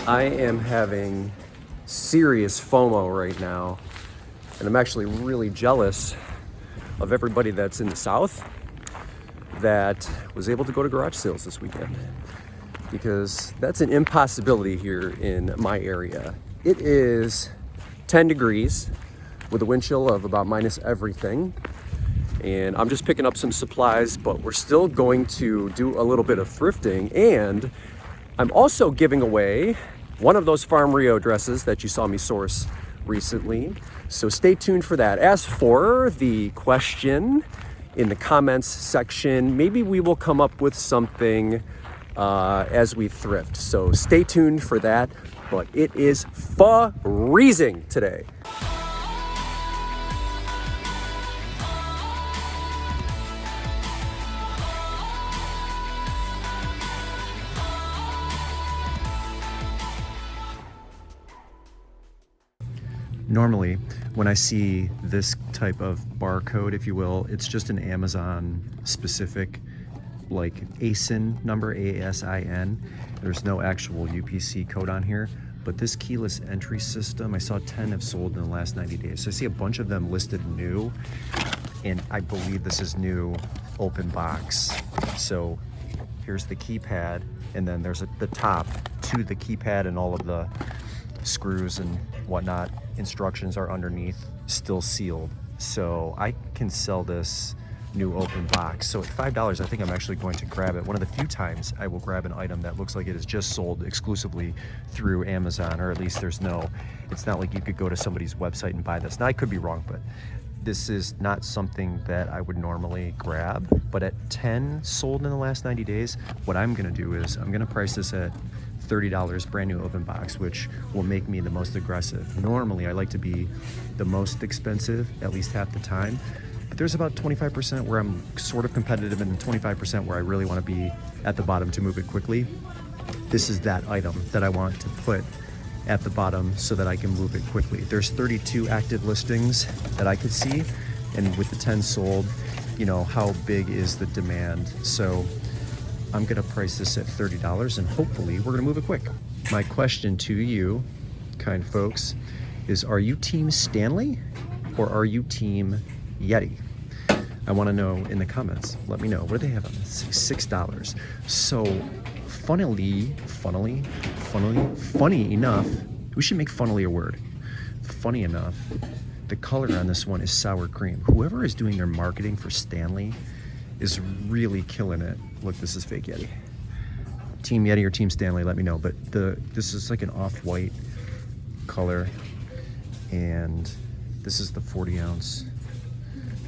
I am having serious FOMO right now, and I'm actually really jealous of everybody that's in the South that was able to go to garage sales this weekend, because that's an impossibility here in my area. It is 10 degrees with a wind chill of about minus everything, and I'm just picking up some supplies, but we're still going to do a little bit of thrifting, and I'm also giving away one of those Farm Rio dresses that you saw me source recently, so stay tuned for that. As for the question in the comments section, maybe we will come up with something as we thrift, so stay tuned for that, but it is freezing today. Normally, when I see this type of barcode, if you will, it's just an Amazon specific, like ASIN number, ASIN. There's no actual UPC code on here, but this keyless entry system, I saw 10 have sold in the last 90 days. So I see a bunch of them listed new, and I believe this is new open box. So here's the keypad, and then there's the top to the keypad, and all of the screws and whatnot instructions are underneath, still sealed. So I can sell this new open box. So at $5, I think I'm actually going to grab it. One of the few times I will grab an item that looks like it is just sold exclusively through Amazon, or at least it's not like you could go to somebody's website and buy this. Now I could be wrong, but this is not something that I would normally grab. But at 10 sold in the last 90 days, what I'm gonna do is I'm gonna price this at $30, brand new open box, which will make me the most aggressive. Normally, I like to be the most expensive at least half the time, but there's about 25% where I'm sort of competitive and 25% where I really want to be at the bottom to move it quickly. This is that item that I want to put at the bottom so that I can move it quickly. There's 32 active listings that I could see, and with the 10 sold, you know, how big is the demand? So I'm gonna price this at $30, and hopefully we're gonna move it quick. My question to you, kind folks, is are you team Stanley or are you team Yeti? I wanna know in the comments. Let me know. What do they have on this? $6. So funny enough, we should make funnily a word. Funny enough, the color on this one is sour cream. Whoever is doing their marketing for Stanley is really killing it. Look, this is fake Yeti. Team Yeti or Team Stanley, let me know. But this is like an off-white color, and this is the 40 ounce,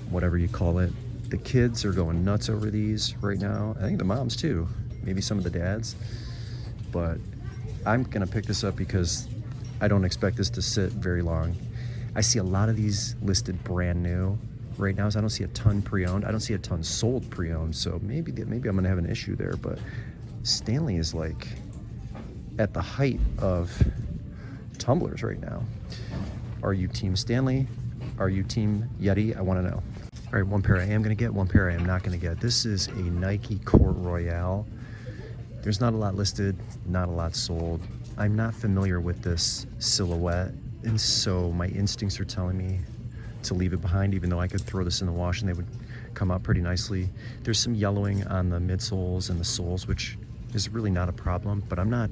whatever you call it. The kids are going nuts over these right now. I think the moms too, maybe some of the dads. But I'm gonna pick this up because I don't expect this to sit very long. I see a lot of these listed brand new right now, so I don't see a ton pre-owned. I don't see a ton sold pre-owned, so maybe I'm gonna have an issue there. But Stanley is like at the height of tumblers right now. Are you team Stanley? Are you team Yeti? I want to know. All right, one pair I am gonna get, one pair I am not gonna get. This is a Nike Court Royale. There's not a lot listed, not a lot sold. I'm not familiar with this silhouette, and so my instincts are telling me to leave it behind, even though I could throw this in the wash and they would come out pretty nicely. There's some yellowing on the midsoles and the soles, which is really not a problem, but I'm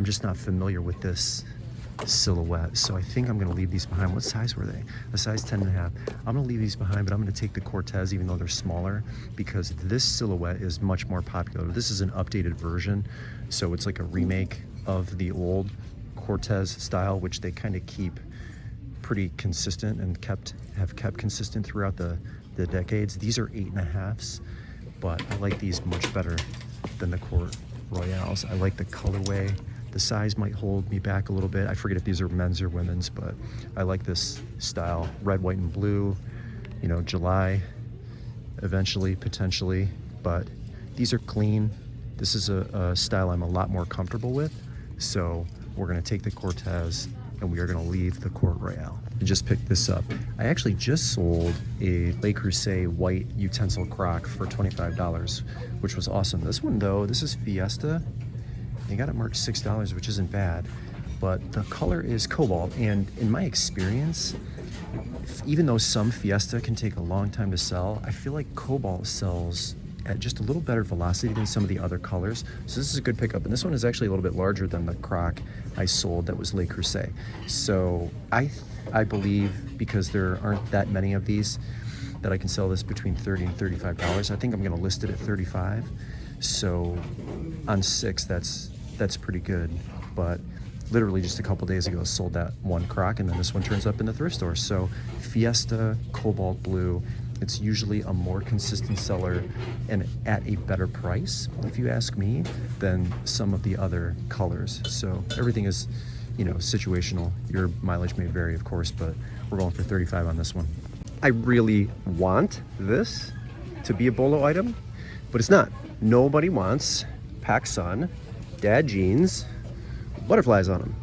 just not familiar with this silhouette. So I think I'm gonna leave these behind. What size were they? A size 10.5. I'm gonna leave these behind, but I'm gonna take the Cortez, even though they're smaller, because this silhouette is much more popular. This is an updated version, so it's like a remake of the old Cortez style, which they kind of keep pretty consistent and have kept consistent throughout the decades. These are 8.5s, but I like these much better than the Court Royales. I like the colorway. The size might hold me back a little bit. I forget if these are men's or women's, but I like this style. Red, white, and blue, you know, July eventually, potentially, but these are clean. This is a style I'm a lot more comfortable with. So we're gonna take the Cortez and we are gonna leave the Court Royale. I just picked this up. I actually just sold a Le Creuset white utensil crock for $25, which was awesome. This one though, this is Fiesta. They got it marked $6, which isn't bad. but the color is cobalt, and in my experience, even though some Fiesta can take a long time to sell, I feel like cobalt sells at just a little better velocity than some of the other colors. So this is a good pickup, and this one is actually a little bit larger than the croc I sold that was Le Creuset. So I believe, because there aren't that many of these, that I can sell this between $30 and $35. I think I'm gonna list it at $35. So on 6, that's pretty good. But literally just a couple days ago sold that one croc, and then this one turns up in the thrift store. So Fiesta Cobalt Blue, it's usually a more consistent seller and at a better price, if you ask me, than some of the other colors. So everything is, you know, situational. Your mileage may vary, of course, but we're going for 35 on this one. I really want this to be a Bolo item, but it's not. Nobody wants PacSun dad jeans, butterflies on them,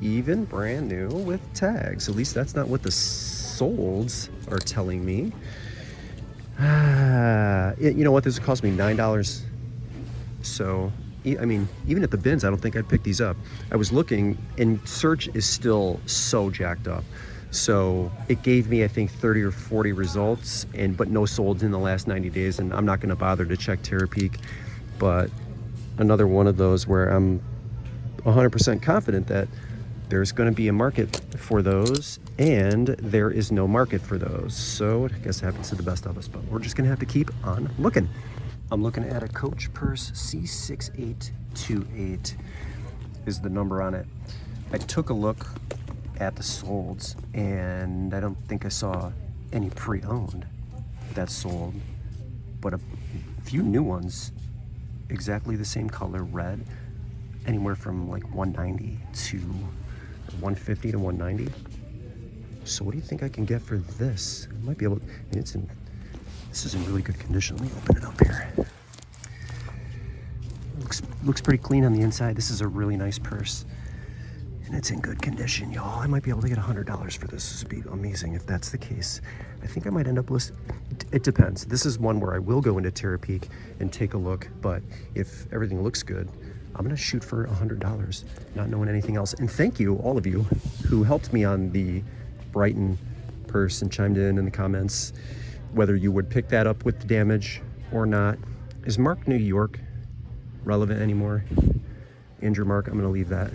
even brand new with tags. At least that's not what the solds are telling me. You know what, this cost me $9. So I mean, even at the bins, I don't think I'd pick these up. I was looking, and search is still so jacked up. So it gave me, I think, 30 or 40 results, but no solds in the last 90 days. And I'm not going to bother to check Terapeak, but another one of those where I'm 100% confident that there's going to be a market for those, and there is no market for those. So I guess it happens to the best of us, but we're just going to have to keep on looking. I'm looking at a Coach purse. C6828 is the number on it. I took a look at the solds, and I don't think I saw any pre-owned that sold, but a few new ones, exactly the same color, red, anywhere from like 190 to 150 to 190. So what do you think I can get for this? I might be able to, this is in really good condition. Let me open it up here. Looks pretty clean on the inside. This is a really nice purse, and it's in good condition, y'all. I might be able to get $100 for this. This would be amazing if that's the case. I think I might end up listing. It depends. This is one where I will go into Terapeak and take a look, but if everything looks good, I'm gonna shoot for $100, not knowing anything else. And thank you, all of you, who helped me on the Brighton purse and chimed in the comments, whether you would pick that up with the damage or not. Is Mark New York relevant anymore? Andrew Mark, I'm gonna leave that.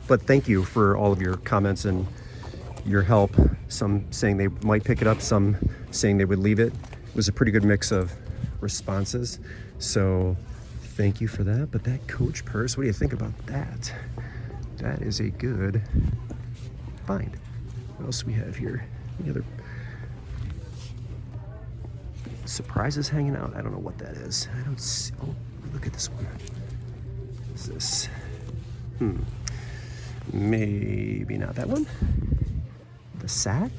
But thank you for all of your comments and your help. Some saying they might pick it up, some saying they would leave it. It was a pretty good mix of responses. So thank you for that. But that Coach purse, what do you think about that? That is a good find. What else do we have here? Any other surprises hanging out? I don't know what that is. I don't see. Oh, look at this one. What is this? Maybe not that one. The sack.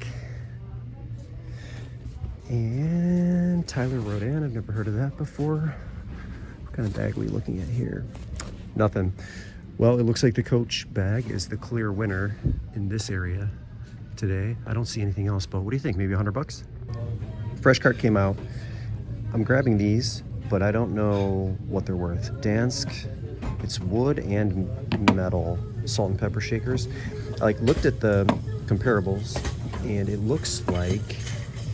And Tyler Rodin. I've never heard of that before. What kind of bag are we looking at here? Nothing. Well, it looks like the Coach bag is the clear winner in this area today. I don't see anything else, but what do you think? Maybe $100? Fresh cart came out. I'm grabbing these, but I don't know what they're worth. Dansk, it's wood and metal salt and pepper shakers. I looked at the comparables, and it looks like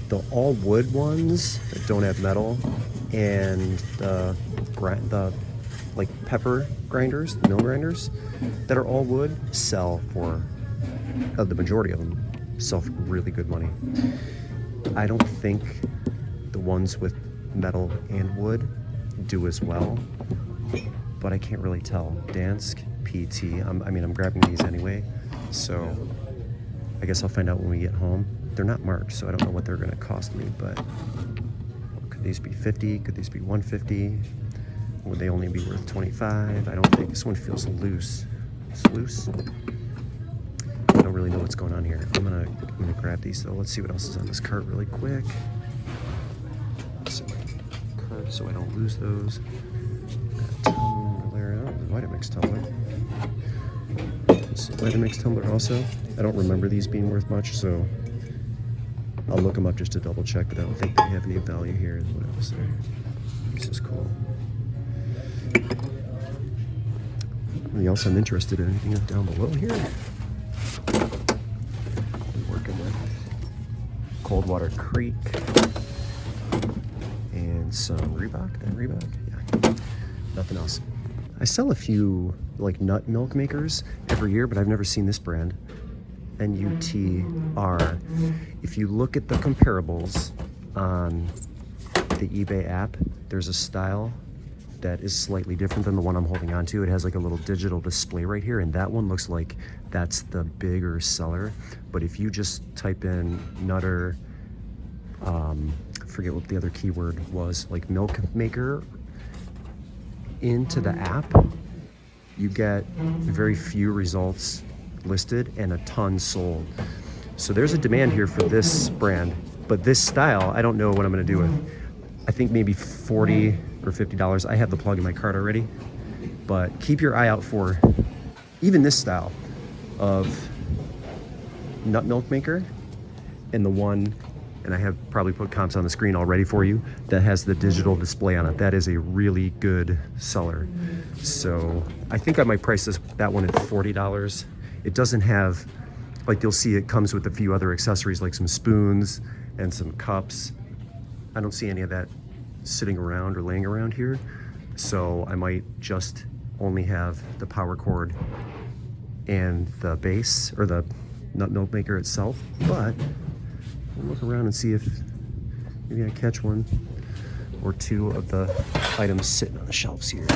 the all wood ones that don't have metal and the pepper grinders, the mill grinders that are all wood sell for, the majority of them sell for really good money. I don't think the ones with metal and wood do as well, but I can't really tell. Dansk, PT, I'm grabbing these anyway, so I guess I'll find out when we get home. They're not marked, so I don't know what they're gonna cost me, but could these be 50? Could these be 150? Would they only be worth 25? I don't think. This one feels loose. It's loose. I don't really know what's going on here. I'm gonna grab these though. Let's see what else is on this cart really quick. Cart so I don't lose those. Tumbler, Vitamix tumbler. Vitamix tumbler also. I don't remember these being worth much, so I'll look them up just to double check, but I don't think they have any value here. What else there? This is cool. Anything else I'm interested in? Anything down below here? I'm working with Coldwater Creek and some Reebok. That Reebok? Yeah. Nothing else. I sell a few like nut milk makers every year, but I've never seen this brand. NUTR. If you look at the comparables on the eBay app, there's a style that is slightly different than the one I'm holding on to. It has like a little digital display right here, and that one looks like that's the bigger seller. But if you just type in Nutter, forget what the other keyword was, like milk maker, into the app, you get very few results listed and a ton sold. So there's a demand here for this brand, but this style, I don't know what I'm gonna do with. I think maybe $40 or $50. I have the plug in my cart already, but keep your eye out for even this style of nut milk maker, and the one, and I have probably put comps on the screen already for you, that has the digital display on it. That is a really good seller. So I think I might price that one at $40. It doesn't have, like you'll see, it comes with a few other accessories like some spoons and some cups. I don't see any of that sitting around or laying around here. So I might just only have the power cord and the base, or the nut milk maker itself. But I'll look around and see if maybe I catch one or two of the items sitting on the shelves here.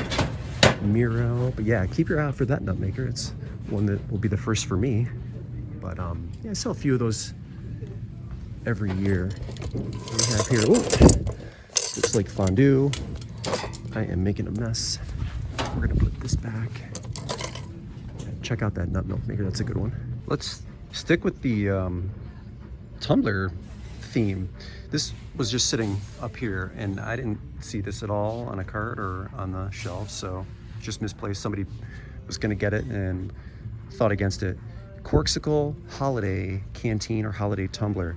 Miro, but yeah, keep your eye out for that nut maker. It's one that will be the first for me. But yeah, I sell a few of those every year. We have here, oh, looks like fondue. I am making a mess. We're gonna put this back. Check out that nut milk maker, that's a good one. Let's stick with the tumbler theme. This was just sitting up here and I didn't see this at all on a cart or on the shelf, so just misplaced. Somebody was gonna get it and thought against it. Corkle Holiday Canteen or Holiday Tumbler.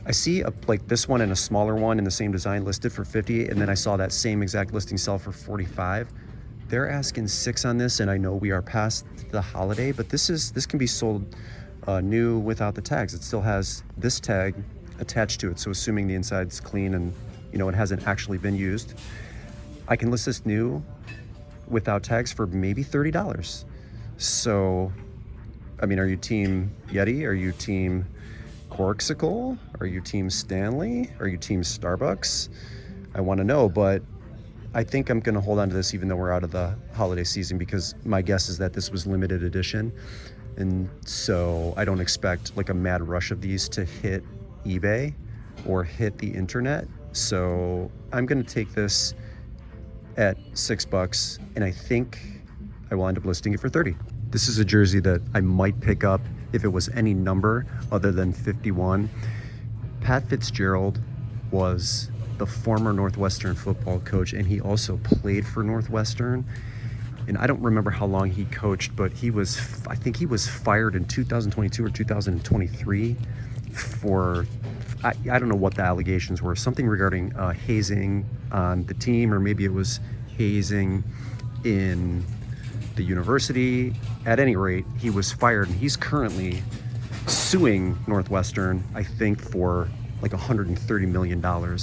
I see like this one and a smaller one in the same design listed for 50, and then I saw that same exact listing sell for 45. They're asking 6 on this, and I know we are past the holiday, but this can be sold new without the tags. It still has this tag attached to it, so assuming the inside's clean and it hasn't actually been used, I can list this new without tags for maybe $30. So I mean, are you team Yeti? Are you team Corkle? Are you team Stanley? Are you team Starbucks? I want to know, but I think I'm going to hold on to this even though we're out of the holiday season, because my guess is that this was limited edition. And so I don't expect like a mad rush of these to hit eBay or hit the internet. So I'm going to take this at $6, and I think I will end up listing it for 30. This is a jersey that I might pick up if it was any number other than 51. Pat Fitzgerald was the former Northwestern football coach, and he also played for Northwestern. And I don't remember how long he coached, but I think he was fired in 2022 or 2023 for, I don't know what the allegations were, something regarding hazing on the team, or maybe it was hazing in the university. At any rate, he was fired, and he's currently suing Northwestern, I think, for like $130 million.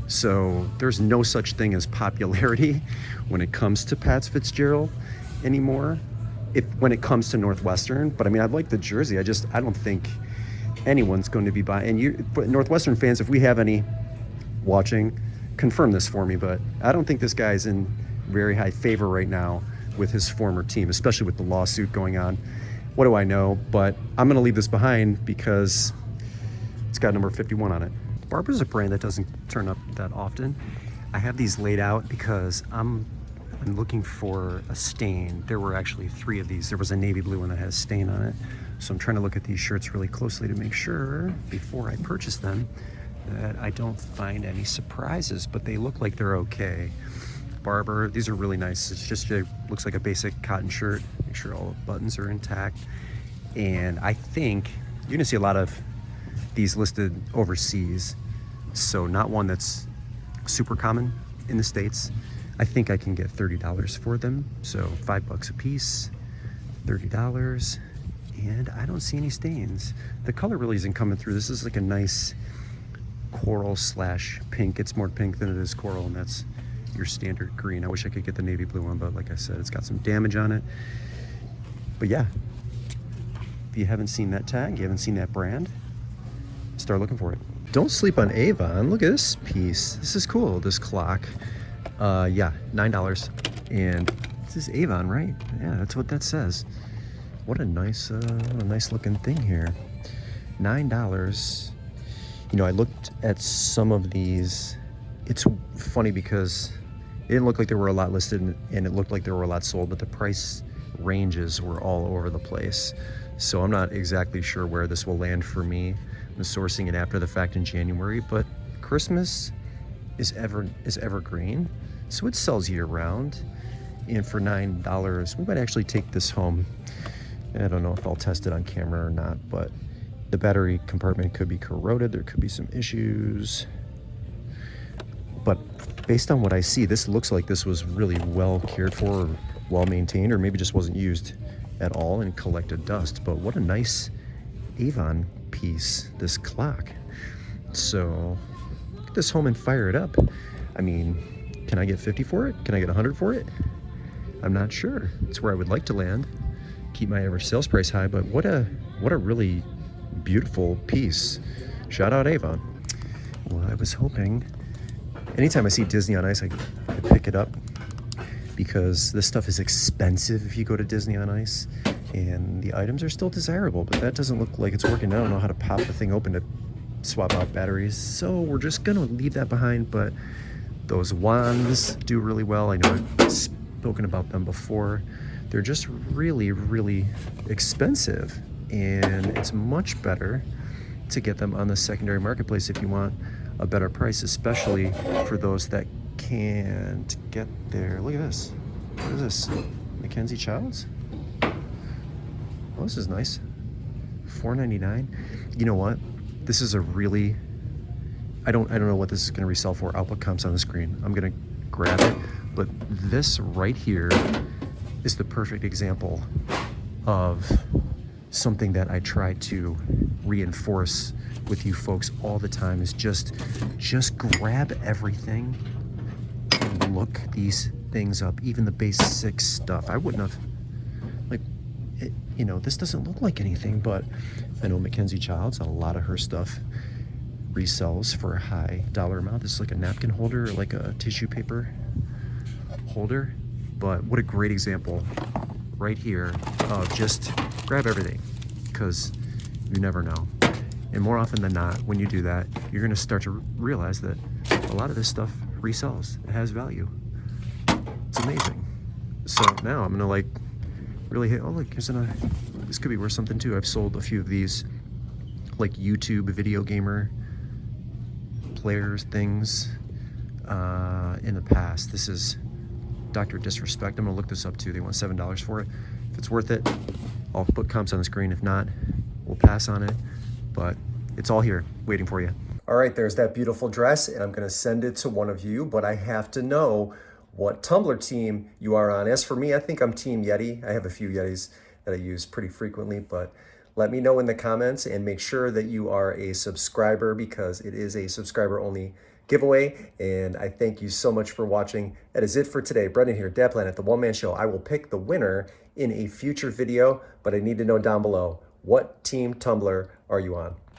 So there's no such thing as popularity when it comes to Pat Fitzgerald anymore, when it comes to Northwestern. But I mean, I like the jersey. I don't think anyone's going to be buying. And Northwestern fans, if we have any watching, confirm this for me, but I don't think this guy's in very high favor right now with his former team, especially with the lawsuit going on. What do I know? But I'm going to leave this behind because it's got number 51 on it. Barber's a brand that doesn't turn up that often. I have these laid out because I'm looking for a stain. There were actually 3 of these. There was a navy blue one that had a stain on it. So I'm trying to look at these shirts really closely to make sure before I purchase them that I don't find any surprises, but they look like they're okay. Barber, these are really nice. It's just, it looks like a basic cotton shirt. Make sure all the buttons are intact. And I think you're gonna see a lot of these listed overseas. So not one that's super common in the States. I think I can get $30 for them. So $5 a piece, $30. And I don't see any stains. The color really isn't coming through. This is like a nice coral slash pink. It's more pink than it is coral, and that's your standard green. I wish I could get the navy blue one, but like I said, it's got some damage on it. But yeah, if you haven't seen that tag, you haven't seen that brand, start looking for it. Don't sleep on Avon. Look at this piece. This is cool, this clock. Yeah, $9. And this is Avon, right? Yeah, that's what that says. What a nice looking thing here. $9. You know, I looked at some of these. It's funny because it didn't look like there were a lot listed, and it looked like there were a lot sold, but the price ranges were all over the place. So I'm not exactly sure where this will land for me. I'm sourcing it after the fact in January, but Christmas is evergreen, so it sells year round. And for $9, we might actually take this home. I don't know if I'll test it on camera or not, but the battery compartment could be corroded. There could be some issues. But based on what I see, this looks like this was really well cared for, or well maintained, or maybe just wasn't used at all and collected dust. But what a nice Avon piece, this clock. So get this home and fire it up. I mean, can I get 50 for it? Can I get 100 for it? I'm not sure. It's where I would like to land. Keep my average sales price high, but what a really beautiful piece. Shout out Avon. Well, I was hoping, anytime I see Disney on Ice, I pick it up, because this stuff is expensive if you go to Disney on Ice, and the items are still desirable, but that doesn't look like it's working. I don't know how to pop the thing open to swap out batteries, so we're just gonna leave that behind. But those wands do really well. I know I've spoken about them before. They're just really expensive, and it's much better to get them on the secondary marketplace if you want a better price, especially for those that can't get there. Look at this. What is this? Mackenzie Childs? Oh, this is nice. $4.99. You know what? This is a really, I don't know what this is going to resell for. I'll put comps on the screen. I'm going to grab it, but this right here is the perfect example of something that I try to reinforce with you folks all the time, is just grab everything and look these things up, even the basic stuff. I wouldn't have, like, it, you know, this doesn't look like anything, but I know Mackenzie Childs, a lot of her stuff resells for a high dollar amount. This is like a napkin holder, or like a tissue paper holder. But what a great example right here of just grab everything, because you never know. And more often than not, when you do that, you're gonna start to realize that a lot of this stuff resells. It has value. It's amazing. So now I'm gonna like really hit, oh look, this could be worth something too. I've sold a few of these like YouTube video gamer players things in the past. This is Dr. Disrespect. I'm gonna look this up too. They want $7 for it. If it's worth it, I'll put comps on the screen. If not, we'll pass on it. But it's all here waiting for you. All right, there's that beautiful dress, and I'm gonna send it to one of you, but I have to know what Tumblr team you are on. As for me, I think I'm Team Yeti. I have a few Yetis that I use pretty frequently, but let me know in the comments, and make sure that you are a subscriber, because it is a subscriber only giveaway. And I thank you so much for watching. That is it for today. Brendan here, Dad Planet, the One Man Show. I will pick the winner in a future video, but I need to know down below, what team Tumblr are you on?